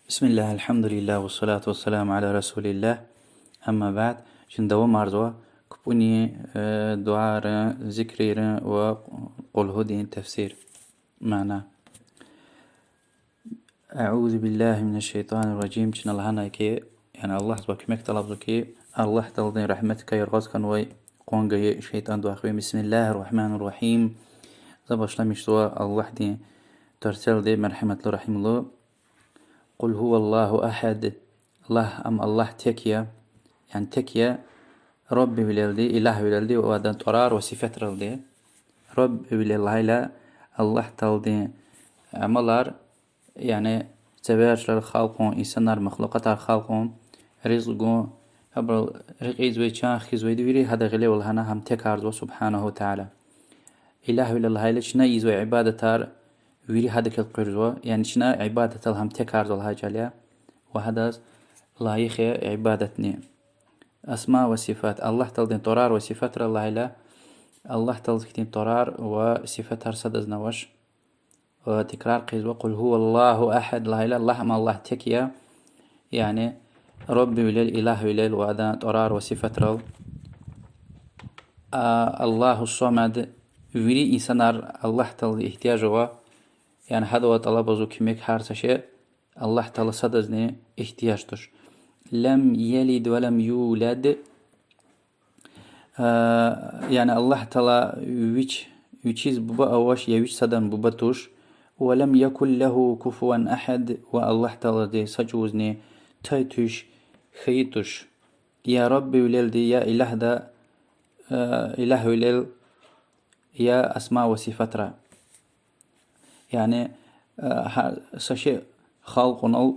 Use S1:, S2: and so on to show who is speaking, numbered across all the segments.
S1: بسم الله الحمد لله والصلاة والسلام على رسول الله. أما بعد شندوا مرزوا كبني دعاء ذكر وقل هدي تفسير معنا. أعوذ بالله من الشيطان الرجيم. شن الله هناكي يعني الله سبحانه كمك طلبك الله تلضي رحمتك يرغز كنوي قونجي شيطان دواخوي. بسم الله الرحمن الرحيم. زبش لمشتوا الله دي ترسل دي مرحمة الله رحم الله. قل هو الله أحد. الله الله تكيا يعني تكيا ربي بالدي إله بالدي وادن ترار وصفات رلدي رب بالله الله تلدي عملار يعني تبارش للخالقون إنسانار مخلوقات الخالقون رزقون هبل رقيز ويشان خيز ويدويري هذا غلي والهنا هم تكارد سبحانه وتعالى إله بالله شنا يزوي عبادتار ويري هذا القرزوا يعني شنا عبادة الهم تكارد الله جليا وهذا لايخ عبادتني أسماء وصفات الله تلدين طرار وصفات الله لا الله تلدين طرار وصفات هرسدز نوش وتكرار قيز وقل هو الله أحد لا إله الله ما الله تكيا يعني ربي وليل إله وليل وهذا طرار وصفات رل الله الصمد ويري إنسانار الله تلد احتياجه يعني هذا وطلبه كميك هارس شيء الله تعالى صدزني احتياجتش لم يلد ولم يولد يعني الله تعالى ويشيز ببا أوش يويش صدن ببتوش ولم يكن له كفوا أحد والله تعالى دي سجوزني تايتوش خيتوش يا ربي وليل دي يا إله دا إله وليل يا أسماء وصفات يعني سشيء خالقنا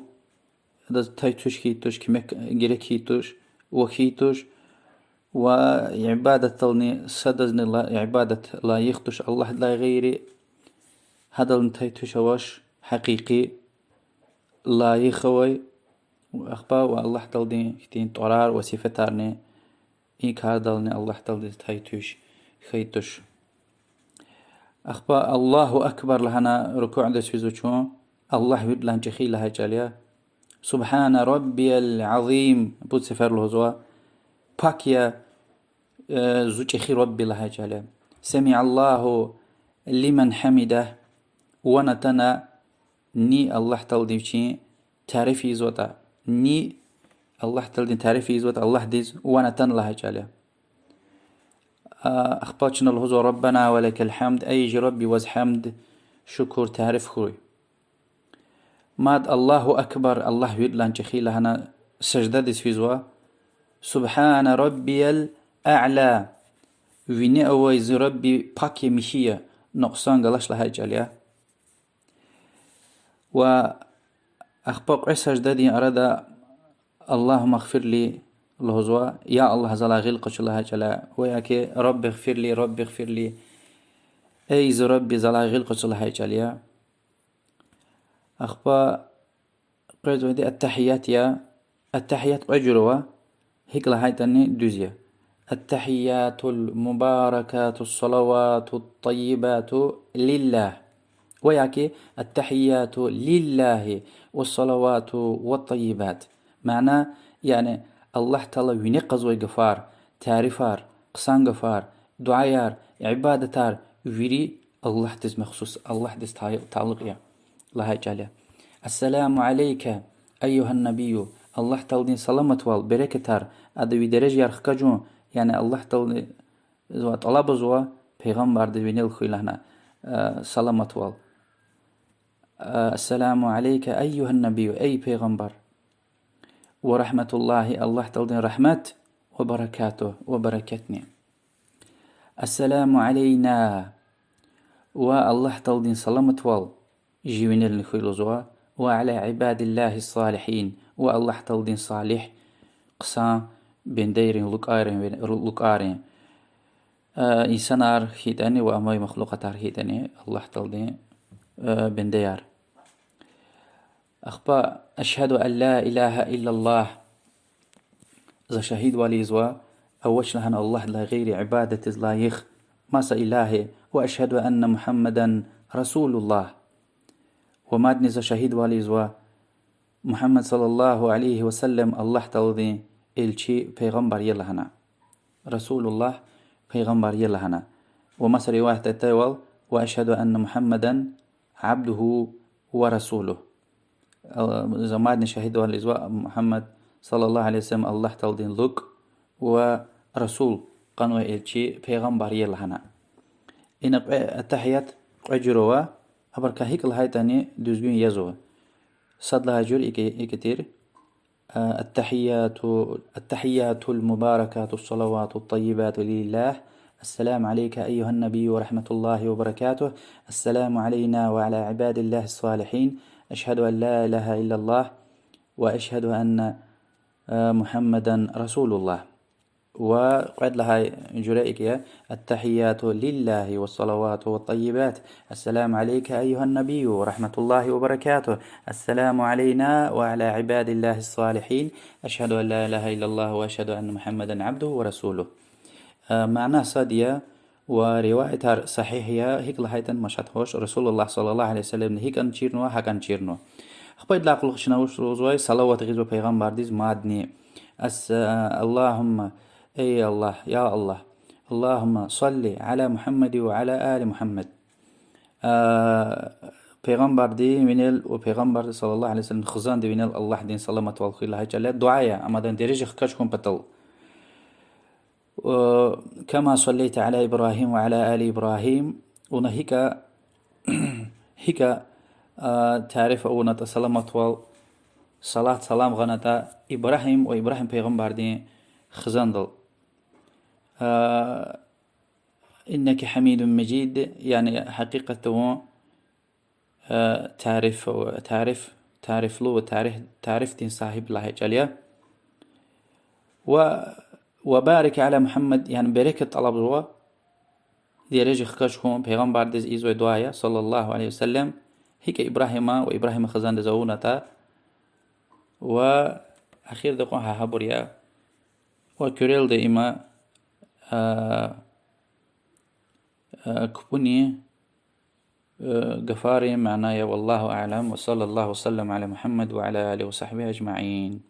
S1: ده تايتوش خيتوش كمك جريك خيتوش وخيتوش وعبادة تلني سدزني الله عبادة لا يختش الله لا غيري هذا تايتوش واش حقيقي لا يخوي وأخبا والله تلدي كتين طرار وصفتارني إيك هذا الله تلدي تايتوش خيتوش أخبا الله أكبر لهنا ركوع دس في زوجون الله يدلن جخي لها جاليا سبحان ربي العظيم بود سفر الهزوا باكيا زوجخي ربي لها جاليا سمع الله لمن حمده ونتنا ني الله تلديشي تعرفي زوتا ني الله تلدي تعرفي زوتا الله ديز ونتن لها جاليا أخباتنا الهزو ربنا ولك الحمد أيج ربي وزحمد شكر تعرف خوي ماد الله أكبر الله يدلن جخي لهنا سجدة ديس في زوا سبحان ربي الأعلى ويني أويز ربي باكي مشية نقصان قلاش لها جاليا وأخباق سجدة دي أراد اللهم اغفر لي الهزوا يا الله زلا غلقش الله جلا وياكي رب اغفر لي رب اغفر لي ايز ربي زلا غلقش الله جليا اخبا قيد ودي التحيات يا التحيات اجروا هيك لهايتني دوزيا التحيات المباركات الصلوات الطيبات لله وياكي التحيات لله والصلوات والطيبات معناه يعني الله تعالى وينقز ويغفار تعرفار قسان غفار دعايار عبادتار ويري الله دز مخصوص الله دز تعلق يا الله جل السلام عليك أيها النبي الله تعالى سلامت وال بركتار أدوي درجة يرخكجون يعني الله تعالى طلب زوا پیغمبر دوينيل خويلهنا سلامت وال السلام عليك أيها النبي أي پیغمبر ورحمة الله الله تلدين رحمة وبركاته وبركتني السلام علينا والله تلدين سلامة وال جيوين الخيلوزوا وعلى عباد الله الصالحين والله تلدين صالح قصان بين ديرين لقارين إنسانار هيداني وأماي مخلوقات هيداني الله تلدين بين ديار أخبا أشهد أن لا إله إلا الله إذا شهيد وليزوا أوش لهن الله لا غير عبادة لا يخ ما إلهي وأشهد أن محمدا رسول الله ومادني إذا شهيد وليزوا محمد صلى الله عليه وسلم الله تلدي الشي پیغمبر يلهنا رسول الله پیغمبر يلهنا ومصر رواية التاول وأشهد أن محمدا عبده ورسوله زمان شهيد والإزواء محمد صلى الله عليه وسلم الله تلدين لك ورسول قنوة الشي پیغمبر يلهنا إن التحيات أجروا أبركا هيك الهايتاني دوزجون يزوا صدلها جور إكتير التحيات المباركات الصلوات الطيبات لله السلام عليك أيها النبي ورحمة الله وبركاته السلام علينا وعلى عباد الله الصالحين أشهد أن لا إله إلا الله وأشهد أن محمدا رسول الله وقد لها جرائك التحيات لله والصلوات والطيبات السلام عليك أيها النبي ورحمة الله وبركاته السلام علينا وعلى عباد الله الصالحين أشهد أن لا إله إلا الله وأشهد أن محمدا عبده ورسوله معناه صادية ورواية صحيحة هيك لهايتن مشهدهوش رسول الله صلى الله عليه وسلم هيك أنشيرنو هكان شيرنو خبيت لاقل خشناوش روزوي صلوات غيزو پیغمبر ديز مادني اللهم أي الله يا الله اللهم صل على محمد وعلى آل محمد پیغمبر دي منال وپیغمبر صلى الله عليه وسلم خزان دي منال الله دين سلامت والخير الله جل دعايا أما دين درجة خكشكم بتل كما صليت على إبراهيم وعلى آل إبراهيم ونهيك هيك تعرف أو نتسلمت وال صلاة سلام غنتا إبراهيم وإبراهيم پیغمبر دي خزان دل إنك حميد مجيد يعني حقيقة تعرف له تعرف دين صاحب الله جليا وبارك على محمد يعني بركة طلب زوا دي رجي خكشهم پیغمبر دز إيزو دعايا صلى الله عليه وسلم هيك إبراهيم وإبراهيم خزان دزونتا وأخير دقوها هبوريا وكريل دائما كبني قفاري معنايا والله أعلم وصلى الله وسلم على محمد وعلى آله وصحبه أجمعين.